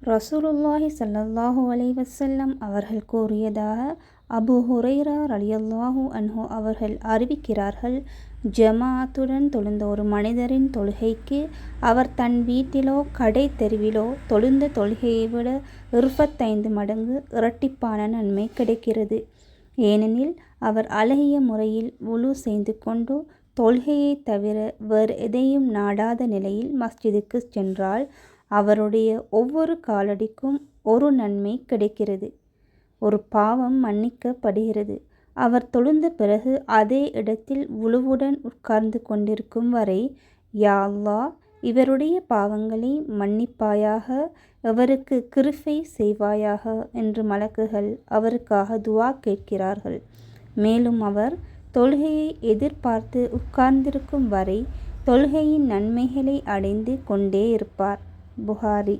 ரசூலுல்லாஹி ஸல்லல்லாஹு அலைஹி வஸல்லம் அவர்கள் கூறியதாக அபூ ஹுரைரா ரலியல்லாஹு அன்ஹு அவர்கள் அறிவிக்கிறார்கள். ஜமாஅத்துடன் தொழுந்த ஒரு மனிதரின் தொழுகைக்கு அவர் தன் வீட்டிலோ கடை தெருவிலோ தொழுந்த தொழுகையை விட 25 மடங்கு இரட்டிப்பான நன்மை கிடைக்கிறது. ஏனெனில் அவர் அழகிய முறையில் வுலு செய்து கொண்டு தொழுகையை தவிர வேறு எதையும் நாடாத நிலையில் மஸ்ஜிதுக்கு சென்றால் அவருடைய ஒவ்வொரு காலடிக்கும் ஒரு நன்மை கிடைக்கிறது, ஒரு பாவம் மன்னிக்கப்படுகிறது. அவர் தொழுந்த பிறகு அதே இடத்தில் வுலுவுடன் உட்கார்ந்து கொண்டிருக்கும் வரை, யா அல்லாஹ், இவருடைய பாவங்களை மன்னிப்பாயாக, இவருக்கு கிருபை செய்வாயாக என்று மலக்குகள் அவருக்காக துஆ கேட்கிறார்கள். மேலும் அவர் தொழுகையை எதிர்பார்த்து உட்கார்ந்திருக்கும் வரை தொழுகையின் நன்மைகளை அடைந்து கொண்டே இருப்பார். புகாரி.